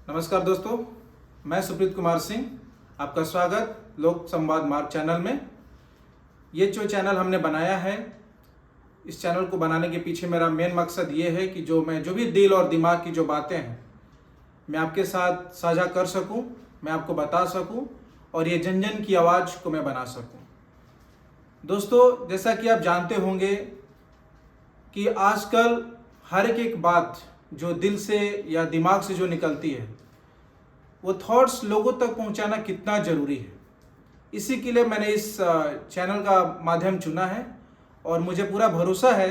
नमस्कार दोस्तों, मैं सुप्रीत कुमार सिंह, आपका स्वागत लोक संवाद मार्ग चैनल में। ये जो चैनल हमने बनाया है, इस चैनल को बनाने के पीछे मेरा मेन मकसद ये है कि जो भी दिल और दिमाग की जो बातें हैं मैं आपके साथ साझा कर सकूं, मैं आपको बता सकूं और ये जन जन की आवाज़ को मैं बना सकूं। दोस्तों, जैसा कि आप जानते होंगे कि आजकल हर एक बात जो दिल से या दिमाग से जो निकलती है वो थॉट्स लोगों तक पहुंचाना कितना ज़रूरी है। इसी के लिए मैंने इस चैनल का माध्यम चुना है और मुझे पूरा भरोसा है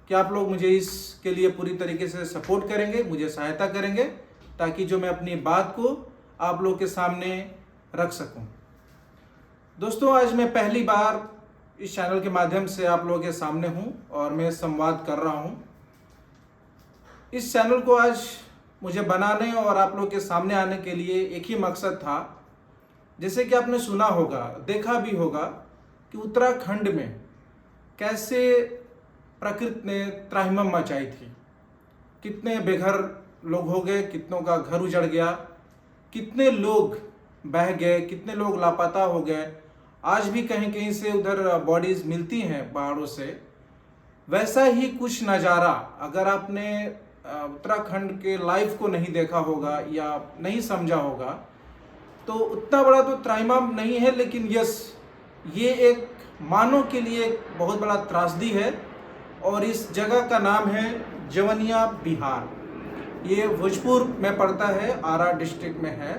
कि आप लोग मुझे इसके लिए पूरी तरीके से सपोर्ट करेंगे, मुझे सहायता करेंगे ताकि जो मैं अपनी बात को आप लोग के सामने रख सकूं। दोस्तों, आज मैं पहली बार इस चैनल के माध्यम से आप लोगों के सामने हूं और मैं संवाद कर रहा हूं। इस चैनल को आज मुझे बनाने और आप लोग के सामने आने के लिए एक ही मकसद था। जैसे कि आपने सुना होगा, देखा भी होगा कि उत्तराखंड में कैसे प्रकृति ने त्राहिमाम मचाई थी। कितने बेघर लोग हो गए, कितनों का घर उजड़ गया, कितने लोग बह गए, कितने लोग लापता हो गए। आज भी कहीं कहीं से उधर बॉडीज मिलती हैं पहाड़ों से। वैसा ही कुछ नज़ारा अगर आपने उत्तराखंड के लाइफ को नहीं देखा होगा या नहीं समझा होगा तो उतना बड़ा तो त्राहिमाम नहीं है, लेकिन यस, ये एक मानव के लिए एक बहुत बड़ा त्रासदी है। और इस जगह का नाम है जवनिया, बिहार। ये भोजपुर में पड़ता है, आरा डिस्ट्रिक्ट में है।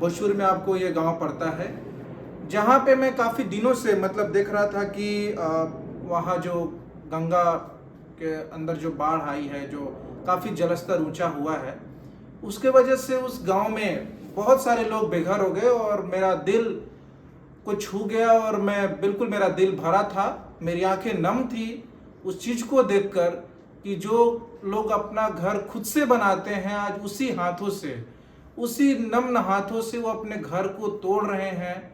भोजपुर में आपको ये गांव पड़ता है, जहाँ पे मैं काफ़ी दिनों से देख रहा था कि वहाँ जो गंगा के अंदर जो बाढ़ आई है, जो काफ़ी जलस्तर ऊंचा हुआ है, उसके वजह से उस गांव में बहुत सारे लोग बेघर हो गए और मेरा दिल को छू गया और मेरा दिल भरा था, मेरी आंखें नम थी उस चीज़ को देखकर कि जो लोग अपना घर खुद से बनाते हैं, आज उसी हाथों से, उसी नम्न हाथों से वो अपने घर को तोड़ रहे हैं।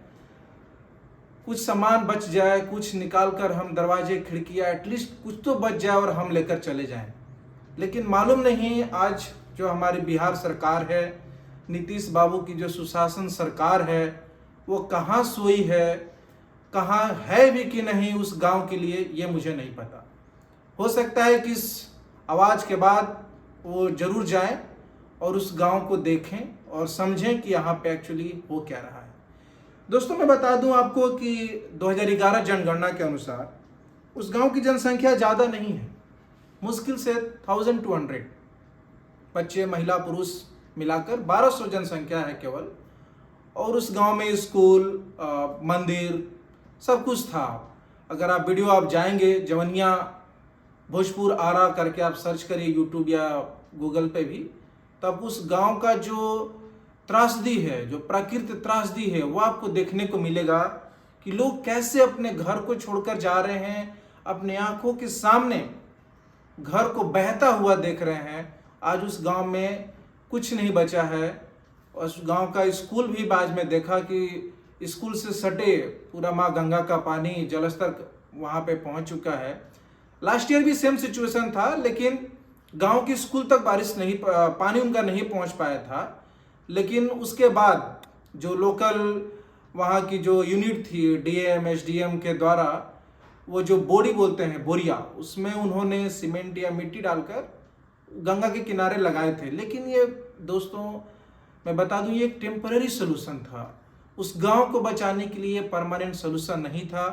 कुछ सामान बच जाए, कुछ निकाल कर हम दरवाजे खिड़कियाँ एटलीस्ट कुछ तो बच जाए और हम लेकर चले जाएं। लेकिन मालूम नहीं आज जो हमारी बिहार सरकार है, नीतीश बाबू की जो सुशासन सरकार है, वो कहाँ सोई है, कहाँ है भी कि नहीं उस गांव के लिए, ये मुझे नहीं पता। हो सकता है कि इस आवाज़ के बाद वो जरूर जाएं और उस गांव को देखें और समझें कि यहाँ पे एक्चुअली हो क्या रहा है। दोस्तों, मैं बता दूं आपको कि 2011 जनगणना के अनुसार उस गांव की जनसंख्या ज़्यादा नहीं है, मुश्किल से 1200 बच्चे, महिला, पुरुष मिलाकर 1200 जनसंख्या है केवल। और उस गांव में स्कूल, मंदिर, सब कुछ था। अगर आप जाएंगे, जवनिया भोजपुर आरा करके आप सर्च करिए यूट्यूब या गूगल पे भी, तब उस गांव का जो त्रासदी है, जो प्राकृतिक त्रासदी है, वो आपको देखने को मिलेगा कि लोग कैसे अपने घर को छोड़कर जा रहे हैं, अपने आंखों के सामने घर को बहता हुआ देख रहे हैं। आज उस गांव में कुछ नहीं बचा है। उस गांव का स्कूल भी आज में देखा कि स्कूल से सटे पूरा माँ गंगा का पानी, जलस्तर वहाँ पे पहुँच चुका है। लास्ट ईयर भी सेम सिचुएशन था, लेकिन गांव के स्कूल तक पानी उनका नहीं पहुँच पाया था। लेकिन उसके बाद जो लोकल वहाँ की जो यूनिट थी, डीएम, एसडीएम के द्वारा वो जो बोरी बोलते हैं, बोरिया, उसमें उन्होंने सीमेंट या मिट्टी डालकर गंगा के किनारे लगाए थे। लेकिन ये दोस्तों, मैं बता दूं, ये एक टेम्पररी सोल्यूशन था। उस गांव को बचाने के लिए परमानेंट सोल्यूशन नहीं था।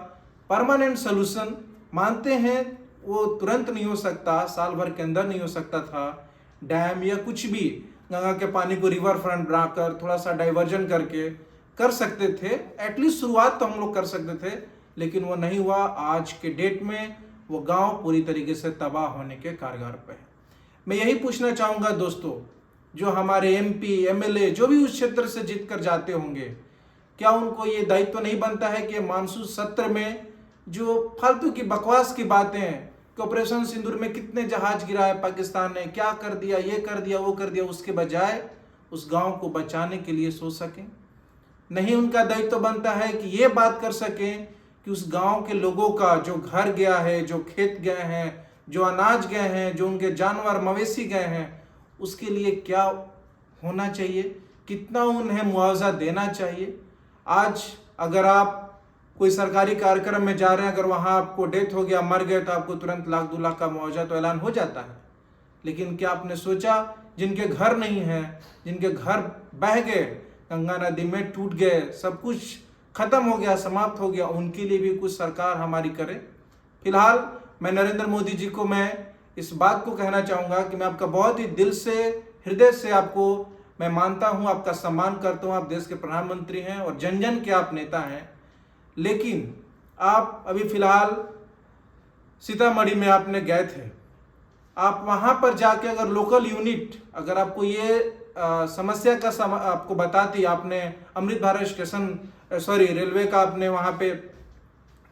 परमानेंट सोल्यूशन मानते हैं वो तुरंत नहीं हो सकता, साल भर के अंदर नहीं हो सकता था। डैम या कुछ भी गंगा के पानी को रिवर फ्रंट बनाकर थोड़ा सा डाइवर्जन करके कर सकते थे, एटलीस्ट शुरुआत तो हम लोग कर सकते थे, लेकिन वो नहीं हुआ। आज के डेट में वो गांव पूरी तरीके से तबाह होने के कागार पे है। मैं यही पूछना चाहूँगा दोस्तों, जो हमारे एमपी, एमएलए जो भी उस क्षेत्र से जीत कर जाते होंगे, क्या उनको ये दायित्व नहीं बनता है कि मानसून सत्र में जो फालतू की बकवास की बातें हैं कि ऑपरेशन सिंदूर में कितने जहाज गिराए पाकिस्तान ने, क्या कर दिया, ये कर दिया, वो कर दिया, उसके बजाय उस गांव को बचाने के लिए सोच सकें? नहीं, उनका दायित्व बनता है कि ये बात कर सकें कि उस गांव के लोगों का जो घर गया है, जो खेत गए हैं, जो अनाज गए हैं, जो उनके जानवर मवेशी गए हैं, उसके लिए क्या होना चाहिए, कितना उन्हें मुआवजा देना चाहिए। आज अगर आप कोई सरकारी कार्यक्रम में जा रहे हैं, अगर वहाँ आपको डेथ हो गया, मर गए, तो आपको तुरंत 1-2 लाख का मुआवजा तो ऐलान हो जाता है। लेकिन क्या आपने सोचा जिनके घर नहीं है, जिनके घर बह गए, गंगा नदी में टूट गए, सब कुछ खत्म हो गया, समाप्त हो गया, उनके लिए भी कुछ सरकार हमारी करे। फिलहाल मैं नरेंद्र मोदी जी को मैं इस बात को कहना चाहूँगा कि मैं आपका बहुत ही दिल से, हृदय से आपको मैं मानता हूँ, आपका सम्मान करता हूँ। आप देश के प्रधानमंत्री हैं और जन जन के आप नेता हैं। लेकिन आप अभी फिलहाल सीतामढ़ी में आपने गए थे, आप वहाँ पर जाके अगर लोकल यूनिट, अगर आपको ये समस्या का आपको बताती, आपने अमृत भारत स्टेशन रेलवे का आपने वहाँ पे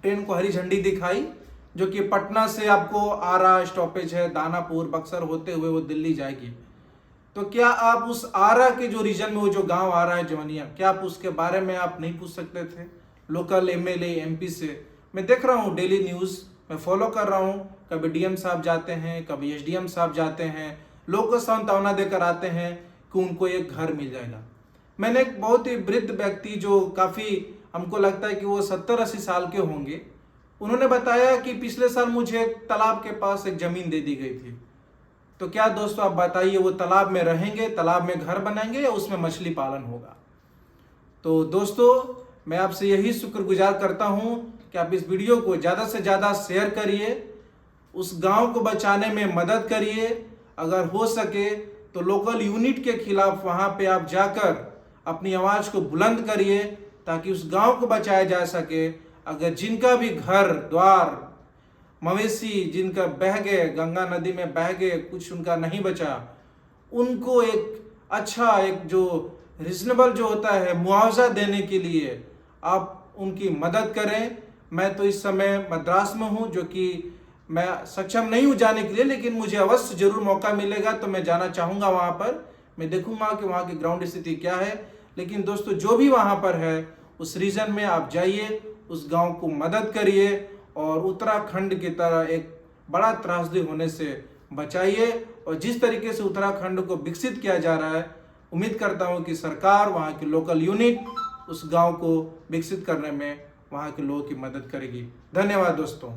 ट्रेन को हरी झंडी दिखाई, जो कि पटना से आपको आरा स्टॉपेज है, दानापुर, बक्सर होते हुए वो दिल्ली जाएगी, तो क्या आप उस आरा के जो रीजन में वो जो गांव आ रहा है जवनिया, क्या आप उसके बारे में आप नहीं पूछ सकते थे लोकल एमएलए एमपी से? मैं देख रहा हूँ डेली न्यूज़, मैं फॉलो कर रहा हूँ, कभी डीएम साहब जाते हैं, कभी एसडीएम साहब जाते हैं, लोगों को सांत्वना देकर आते हैं कि उनको एक घर मिल जाएगा। मैंने एक बहुत ही वृद्ध व्यक्ति, जो काफ़ी हमको लगता है कि वो 70-80 साल के होंगे, उन्होंने बताया कि पिछले साल मुझे तालाब के पास एक ज़मीन दे दी गई थी। तो क्या दोस्तों आप बताइए, वो तालाब में रहेंगे, तालाब में घर बनाएंगे, या उसमें मछली पालन होगा? तो दोस्तों मैं आपसे यही शुक्रगुजार करता हूँ कि आप इस वीडियो को ज़्यादा से ज़्यादा शेयर करिए, उस गांव को बचाने में मदद करिए। अगर हो सके तो लोकल यूनिट के खिलाफ वहाँ पे आप जाकर अपनी आवाज़ को बुलंद करिए, ताकि उस गांव को बचाया जा सके। अगर जिनका भी घर द्वार, मवेशी जिनका बह गए, गंगा नदी में बह गए, कुछ उनका नहीं बचा, उनको एक अच्छा, एक जो रिजनेबल जो होता है मुआवजा देने के लिए आप उनकी मदद करें। मैं तो इस समय मद्रास में हूँ, जो कि मैं सक्षम नहीं हूँ जाने के लिए, लेकिन मुझे अवश्य जरूर मौका मिलेगा तो मैं जाना चाहूँगा वहाँ पर। मैं देखूँगा कि वहाँ की ग्राउंड स्थिति क्या है। लेकिन दोस्तों जो भी वहाँ पर है, उस रीजन में आप जाइए, उस गांव को मदद करिए और उत्तराखंड की तरह एक बड़ा त्रासदी होने से बचाइए। और जिस तरीके से उत्तराखंड को विकसित किया जा रहा है, उम्मीद करता हूँ कि सरकार, वहाँ की लोकल यूनिट उस गांव को विकसित करने में वहाँ के लोगों की मदद करेगी। धन्यवाद दोस्तों।